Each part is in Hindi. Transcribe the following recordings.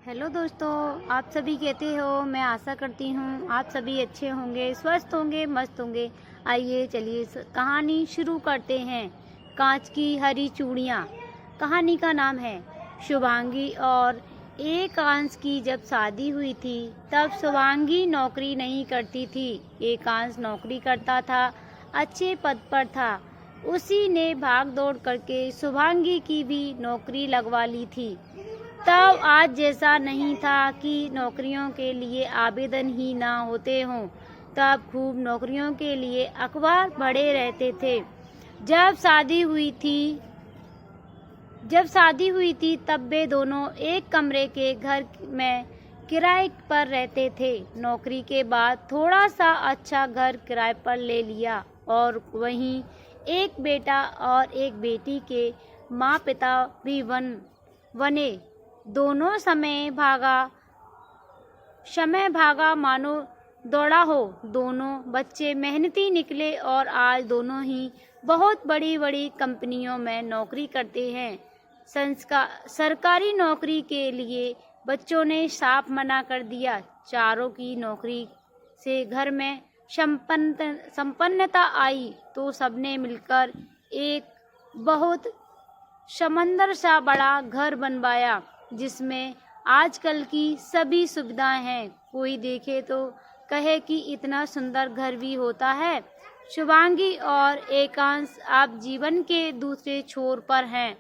हेलो दोस्तों, आप सभी कैसे हो। मैं आशा करती हूँ आप सभी अच्छे होंगे, स्वस्थ होंगे, मस्त होंगे। आइए चलिए कहानी शुरू करते हैं। कांच की हरी चूड़ियाँ। कहानी का नाम है शुभांगी और एकांश की। जब शादी हुई थी तब शुभांगी नौकरी नहीं करती थी, एकांश नौकरी करता था, अच्छे पद पर था। उसी ने भाग दौड़ करके शुभांगी की भी नौकरी लगवा ली थी। तब आज जैसा नहीं था कि नौकरियों के लिए आवेदन ही ना होते हों। तब खूब नौकरियों के लिए अखबार पढ़े रहते थे। जब शादी हुई थी तब वे दोनों एक कमरे के घर में किराए पर रहते थे। नौकरी के बाद थोड़ा सा अच्छा घर किराए पर ले लिया और वहीं एक बेटा और एक बेटी के माँ पिता भी बने। दोनों समय भागा मानो दौड़ा हो। दोनों बच्चे मेहनती निकले और आज दोनों ही बहुत बड़ी बड़ी कंपनियों में नौकरी करते हैं। सरकारी नौकरी के लिए बच्चों ने साफ मना कर दिया। चारों की नौकरी से घर में संपन्नता आई तो सबने मिलकर एक बहुत समंदर सा बड़ा घर बनवाया, जिसमें आजकल की सभी सुविधाएं हैं। कोई देखे तो कहे कि इतना सुंदर घर भी होता है। शुभांगी और एकांश अब जीवन के दूसरे छोर पर हैं।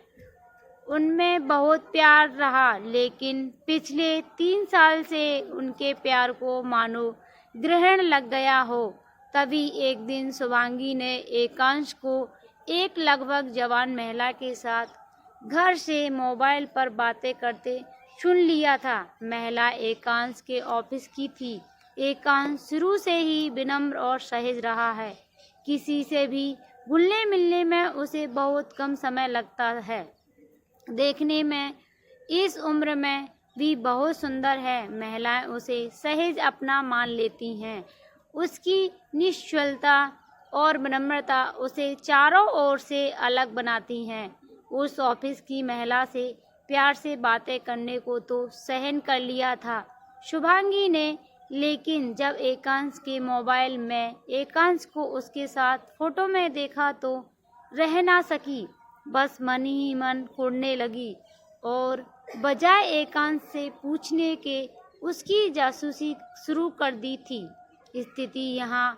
उनमें बहुत प्यार रहा, लेकिन पिछले 3 साल से उनके प्यार को मानो ग्रहण लग गया हो। तभी एक दिन शुभांगी ने एकांश को एक लगभग जवान महिला के साथ घर से मोबाइल पर बातें करते सुन लिया था। महिला एकांश के ऑफिस की थी। एकांश शुरू से ही विनम्र और सहज रहा है। किसी से भी घुलने मिलने में उसे बहुत कम समय लगता है। देखने में इस उम्र में भी बहुत सुंदर है। महिलाएं उसे सहज अपना मान लेती हैं। उसकी निश्चलता और विनम्रता उसे चारों ओर से अलग बनाती हैं। उस ऑफिस की महिला से प्यार से बातें करने को तो सहन कर लिया था शुभांगी ने, लेकिन जब एकांश के मोबाइल में एकांश को उसके साथ फोटो में देखा तो रह ना सकी। बस मन ही मन कुढ़ने लगी और बजाय एकांश से पूछने के उसकी जासूसी शुरू कर दी थी। स्थिति यहाँ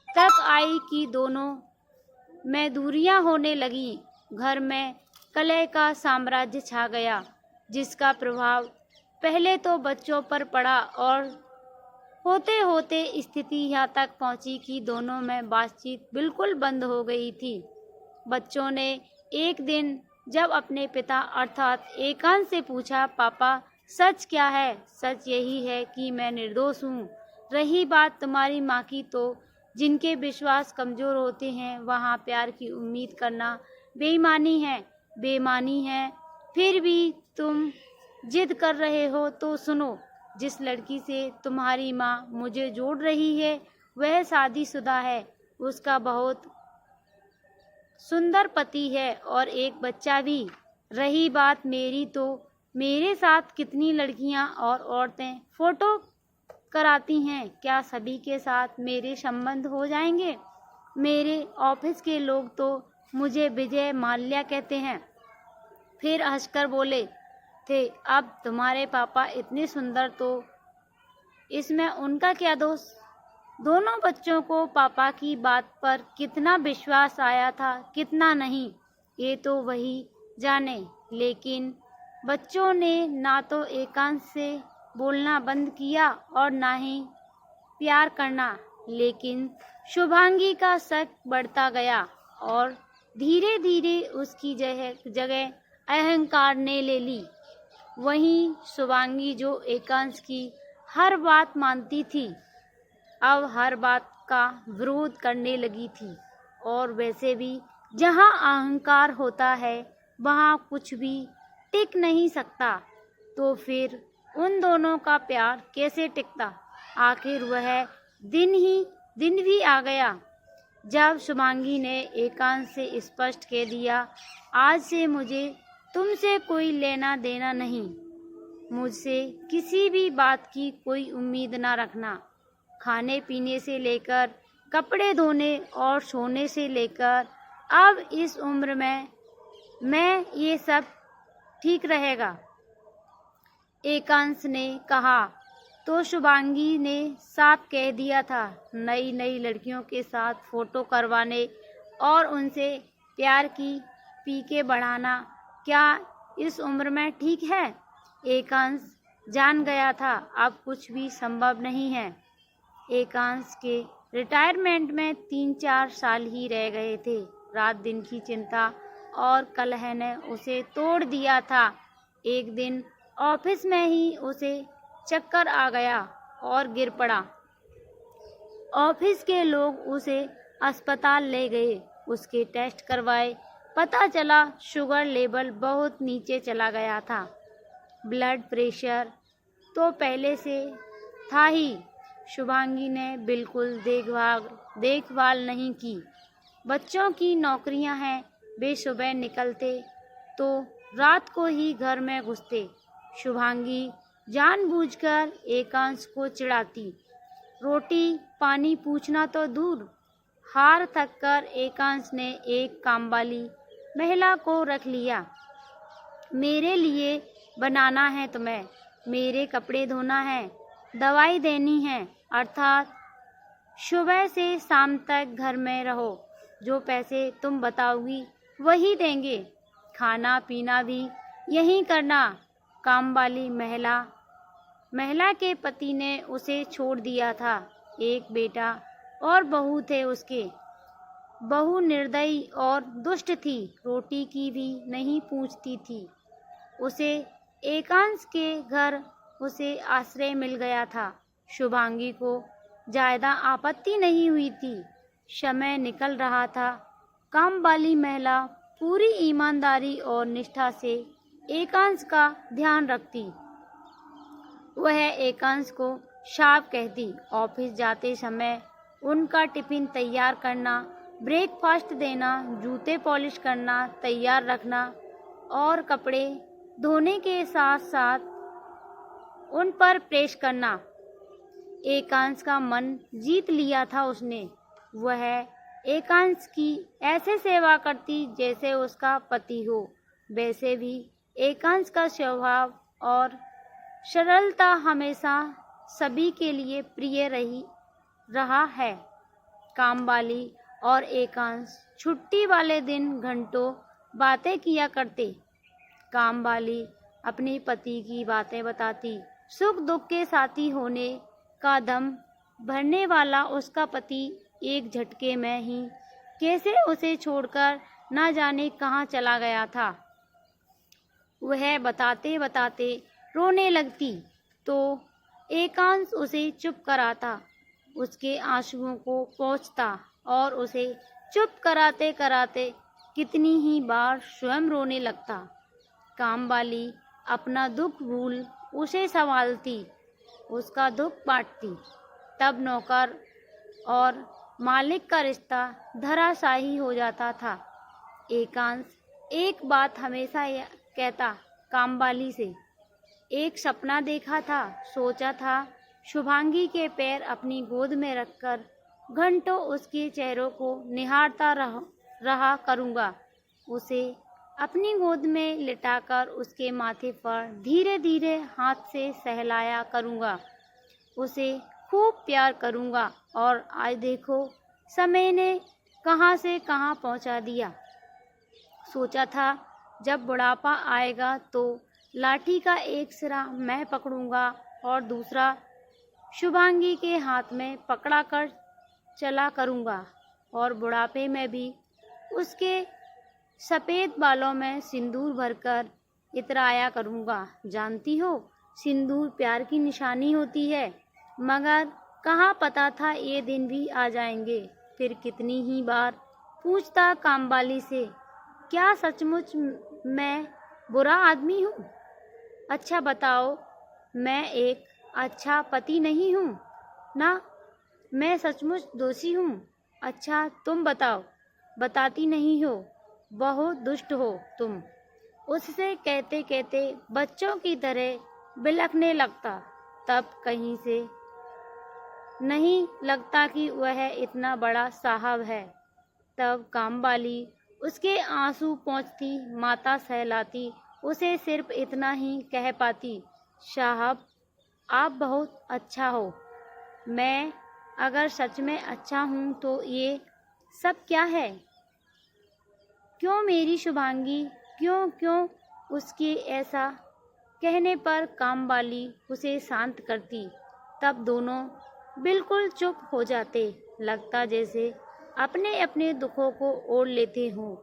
तक आई कि दोनों में दूरियां होने लगी। घर में कलह का साम्राज्य छा गया, जिसका प्रभाव पहले तो बच्चों पर पड़ा और होते होते स्थिति यहाँ तक पहुंची कि दोनों में बातचीत बिल्कुल बंद हो गई थी। बच्चों ने एक दिन जब अपने पिता अर्थात एकांश से पूछा, पापा सच क्या है? सच यही है कि मैं निर्दोष हूँ। रही बात तुम्हारी माँ की, तो जिनके विश्वास कमजोर होते हैं वहाँ प्यार की उम्मीद करना बेईमानी है। फिर भी तुम जिद कर रहे हो तो सुनो। जिस लड़की से तुम्हारी माँ मुझे जोड़ रही है वह शादीशुदा है। उसका बहुत सुंदर पति है और एक बच्चा भी। रही बात मेरी, तो मेरे साथ कितनी लड़कियां और औरतें फोटो कराती हैं। क्या सभी के साथ मेरे संबंध हो जाएंगे? मेरे ऑफिस के लोग तो मुझे विजय माल्या कहते हैं। फिर हंसकर बोले थे, अब तुम्हारे पापा इतने सुंदर, तो इसमें उनका क्या दोष? दोनों बच्चों को पापा की बात पर कितना विश्वास आया था, कितना नहीं, ये तो वही जाने। लेकिन बच्चों ने ना तो एकांश से बोलना बंद किया और ना ही प्यार करना। लेकिन शुभांगी का शक बढ़ता गया और धीरे धीरे उसकी जगह अहंकार ने ले ली। वहीं शुभांगी जो एकांश की हर बात मानती थी, अब हर बात का विरोध करने लगी थी। और वैसे भी जहाँ अहंकार होता है वहाँ कुछ भी टिक नहीं सकता, तो फिर उन दोनों का प्यार कैसे टिकता? आखिर वह दिन भी आ गया जब शुभांगी ने एकांश से स्पष्ट कह दिया, आज से मुझे तुमसे कोई लेना देना नहीं। मुझसे किसी भी बात की कोई उम्मीद ना रखना। खाने पीने से लेकर कपड़े धोने और सोने से लेकर अब इस उम्र में मैं ये सब ठीक रहेगा। एकांश ने कहा तो शुभांगी ने साफ कह दिया था, नई नई लड़कियों के साथ फोटो करवाने और उनसे प्यार की पीके बढ़ाना क्या इस उम्र में ठीक है। एकांश जान गया था अब कुछ भी संभव नहीं है। एकांश के रिटायरमेंट में 3-4 साल ही रह गए थे। रात दिन की चिंता और कलह ने उसे तोड़ दिया था। एक दिन ऑफिस में ही उसे चक्कर आ गया और गिर पड़ा। ऑफिस के लोग उसे अस्पताल ले गए, उसके टेस्ट करवाए, पता चला शुगर लेवल बहुत नीचे चला गया था। ब्लड प्रेशर तो पहले से था ही। शुभांगी ने बिल्कुल देखभाल नहीं की। बच्चों की नौकरियां हैं, वे सुबह निकलते तो रात को ही घर में घुसते। शुभांगी जानबूझकर एकांश को चिढ़ाती, रोटी पानी पूछना तो दूर। हार थककर एकांश ने एक कामवाली महिला को रख लिया। मेरे लिए बनाना है तुम्हें, मेरे कपड़े धोना है, दवाई देनी है, अर्थात सुबह से शाम तक घर में रहो। जो पैसे तुम बताओगी वही देंगे, खाना पीना भी यही करना। कामवाली महिला के पति ने उसे छोड़ दिया था। एक बेटा और बहू थे उसके। बहू निर्दयी और दुष्ट थी, रोटी की भी नहीं पूछती थी। उसे एकांश के घर उसे आश्रय मिल गया था। शुभांगी को ज्यादा आपत्ति नहीं हुई थी। समय निकल रहा था। कामवाली महिला पूरी ईमानदारी और निष्ठा से एकांश का ध्यान रखती। वह एकांश को साफ कहती, ऑफिस जाते समय उनका टिफिन तैयार करना, ब्रेकफास्ट देना, जूते पॉलिश करना, तैयार रखना और कपड़े धोने के साथ साथ उन पर प्रेस करना। एकांश का मन जीत लिया था उसने। वह एकांश की ऐसे सेवा करती जैसे उसका पति हो। वैसे भी एकांश का स्वभाव और सरलता हमेशा सभी के लिए प्रिय रहा है। कामवाली और एकांश छुट्टी वाले दिन घंटों बातें किया करते। कामवाली अपने पति की बातें बताती। सुख दुख के साथी होने का दम भरने वाला उसका पति एक झटके में ही कैसे उसे छोड़कर न जाने कहाँ चला गया था। वह बताते बताते रोने लगती तो एकांश उसे चुप कराता, उसके आंसुओं को पोंछता और उसे चुप कराते कराते कितनी ही बार स्वयं रोने लगता। कामवाली अपना दुख भूल उसे संभालती, उसका दुख बांटती। तब नौकर और मालिक का रिश्ता धराशायी हो जाता था। एकांश एक बात हमेशा कहता कामवाली से, एक सपना देखा था, सोचा था शुभांगी के पैर अपनी गोद में रखकर घंटों उसके चेहरों को निहारता रहा करूँगा। उसे अपनी गोद में लिटाकर उसके माथे पर धीरे धीरे हाथ से सहलाया करूँगा, उसे खूब प्यार करूँगा। और आज देखो समय ने कहाँ से कहाँ पहुँचा दिया। सोचा था जब बुढ़ापा आएगा तो लाठी का एक सिरा मैं पकड़ूंगा और दूसरा शुभांगी के हाथ में पकड़ा कर चला करूंगा और बुढ़ापे में भी उसके सफ़ेद बालों में सिंदूर भरकर इतराया करूंगा। जानती हो, सिंदूर प्यार की निशानी होती है, मगर कहाँ पता था ये दिन भी आ जाएंगे। फिर कितनी ही बार पूछता कामवाली से, क्या सचमुच मैं बुरा आदमी हूँ? अच्छा बताओ, मैं एक अच्छा पति नहीं हूँ ना? मैं सचमुच दोषी हूँ? अच्छा तुम बताओ। बताती नहीं हो, बहुत दुष्ट हो तुम। उससे कहते कहते बच्चों की तरह बिलखने लगता, तब कहीं से नहीं लगता कि वह इतना बड़ा साहब है। तब कामवाली उसके आंसू पोंछती, माता सहलाती, उसे सिर्फ इतना ही कह पाती, साहब आप बहुत अच्छा हो। मैं अगर सच में अच्छा हूँ तो ये सब क्या है? क्यों मेरी शुभांगी, क्यों क्यों? उसके ऐसा कहने पर कामवाली उसे शांत करती। तब दोनों बिल्कुल चुप हो जाते, लगता जैसे अपने अपने दुखों को ओढ़ लेते हों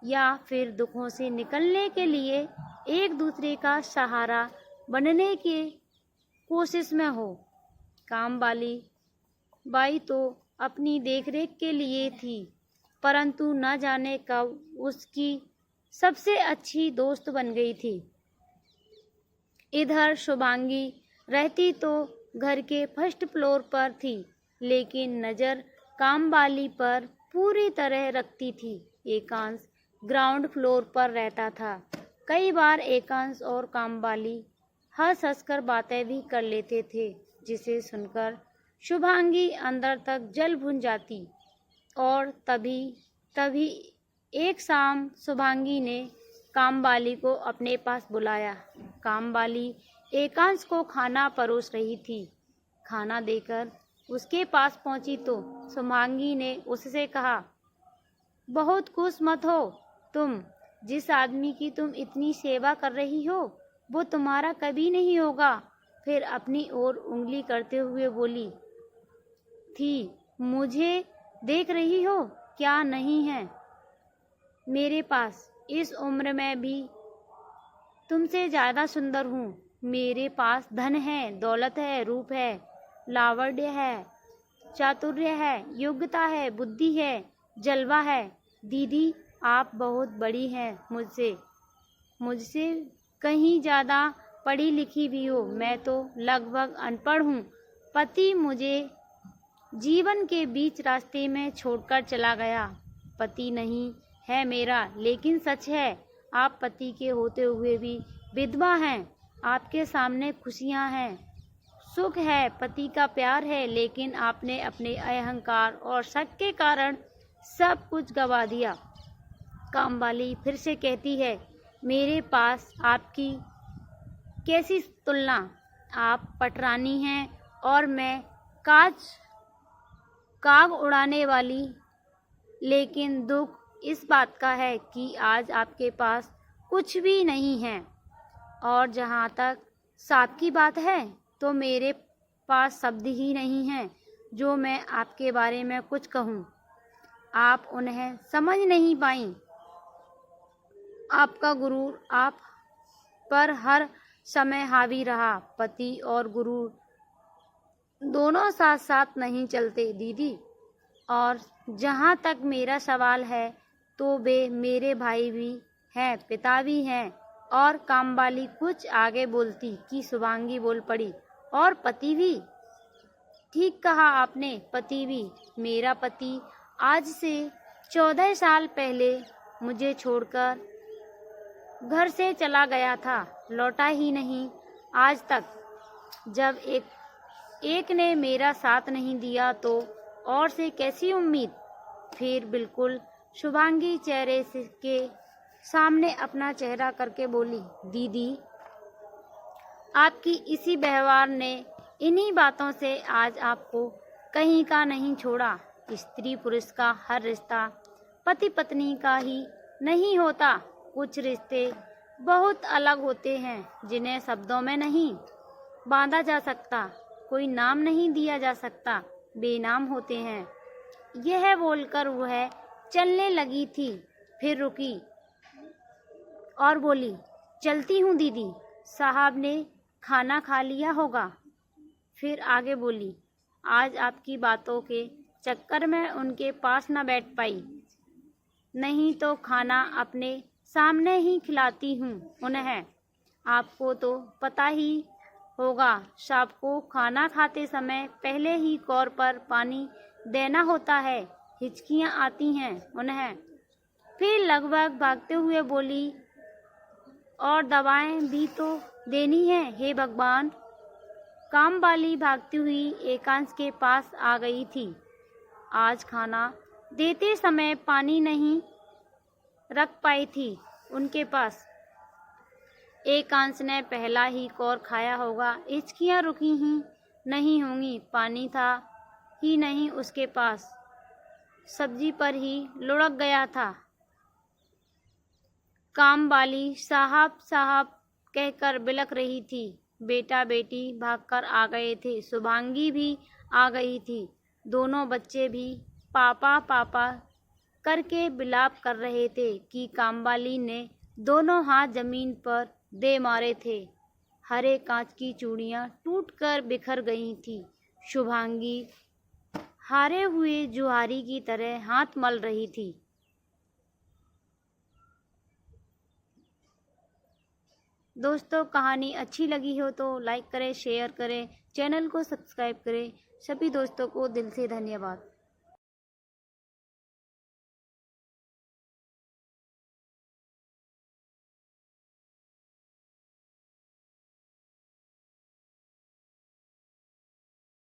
या फिर दुखों से निकलने के लिए एक दूसरे का सहारा बनने की कोशिश में हो। कामवाली बाई तो अपनी देखरेख के लिए थी, परंतु न जाने कब उसकी सबसे अच्छी दोस्त बन गई थी। इधर शुभांगी रहती तो घर के फर्स्ट फ्लोर पर थी, लेकिन नज़र कामवाली पर पूरी तरह रखती थी। एकांश ग्राउंड फ्लोर पर रहता था। कई बार एकांश और कामवाली हंस हंसकर बातें भी कर लेते थे, जिसे सुनकर शुभांगी अंदर तक जल भुन जाती। और तभी एक शाम शुभांगी ने कामवाली को अपने पास बुलाया। कामवाली एकांश को खाना परोस रही थी। खाना देकर उसके पास पहुंची तो शुभांगी ने उससे कहा, बहुत खुश मत हो तुम। जिस आदमी की तुम इतनी सेवा कर रही हो वो तुम्हारा कभी नहीं होगा। फिर अपनी ओर उंगली करते हुए बोली थी, मुझे देख रही हो क्या नहीं है मेरे पास? इस उम्र में भी तुमसे ज़्यादा सुंदर हूँ। मेरे पास धन है, दौलत है, रूप है, लावण्य है, चातुर्य है, योग्यता है, बुद्धि है, जलवा है। दीदी आप बहुत बड़ी हैं मुझसे कहीं ज़्यादा पढ़ी लिखी भी हो। मैं तो लगभग अनपढ़ हूँ। पति मुझे जीवन के बीच रास्ते में छोड़कर चला गया। पति नहीं है मेरा, लेकिन सच है आप पति के होते हुए भी विधवा हैं। आपके सामने खुशियां हैं, सुख है, पति का प्यार है, लेकिन आपने अपने अहंकार और शक के कारण सब कुछ गवा दिया। कामवाली फिर से कहती है, मेरे पास आपकी कैसी तुलना? आप पटरानी हैं और मैं काग उड़ाने वाली। लेकिन दुख इस बात का है कि आज आपके पास कुछ भी नहीं है। और जहाँ तक साथ की बात है तो मेरे पास शब्द ही नहीं हैं जो मैं आपके बारे में कुछ कहूँ। आप उन्हें समझ नहीं पाई। आपका गुरूर आप पर हर समय हावी रहा। पति और गुरूर दोनों साथ साथ नहीं चलते दीदी। और जहाँ तक मेरा सवाल है तो वे मेरे भाई भी हैं, पिता भी हैं। और कामवाली कुछ आगे बोलती कि शुभांगी बोल पड़ी, और पति भी? ठीक कहा आपने, पति भी। मेरा पति आज से 14 साल पहले मुझे छोड़कर घर से चला गया था, लौटा ही नहीं आज तक। जब एक ने मेरा साथ नहीं दिया तो और से कैसी उम्मीद? फिर बिल्कुल शुभांगी चेहरे के सामने अपना चेहरा करके बोली, दीदी आपकी इसी व्यवहार ने, इन्हीं बातों से आज आपको कहीं का नहीं छोड़ा। स्त्री पुरुष का हर रिश्ता पति पत्नी का ही नहीं होता। कुछ रिश्ते बहुत अलग होते हैं जिन्हें शब्दों में नहीं बांधा जा सकता, कोई नाम नहीं दिया जा सकता, बेनाम होते हैं। यह बोलकर वह चलने लगी थी, फिर रुकी और बोली, चलती हूँ दीदी, साहब ने खाना खा लिया होगा। फिर आगे बोली, आज आपकी बातों के चक्कर में उनके पास न बैठ पाई, नहीं तो खाना अपने सामने ही खिलाती हूँ उन्हें। आपको तो पता ही होगा, सांप को खाना खाते समय पहले ही कौर पर पानी देना होता है। हिचकियाँ आती हैं उन्हें। फिर लगभग भागते हुए बोली, और दवाएं भी तो देनी है, हे भगवान। कामवाली भागती हुई एकांश के पास आ गई थी। आज खाना देते समय पानी नहीं रख पाई थी उनके पास। एकांश ने पहला ही कौर खाया होगा, हिचकियाँ रुकी ही नहीं होंगी, पानी था ही नहीं उसके पास, सब्जी पर ही लुढ़क गया था। कामवाली साहब साहब कहकर बिलख रही थी। बेटा बेटी भागकर आ गए थे, शुभांगी भी आ गई थी। दोनों बच्चे भी पापा पापा करके विलाप कर रहे थे कि कामवाली ने दोनों हाथ जमीन पर दे मारे थे। हरे कांच की चूड़ियां टूटकर बिखर गई थी। शुभांगी हारे हुए जुआरी की तरह हाथ मल रही थी। दोस्तों, कहानी अच्छी लगी हो तो लाइक करें, शेयर करें, चैनल को सब्सक्राइब करें। सभी दोस्तों को दिल से धन्यवाद।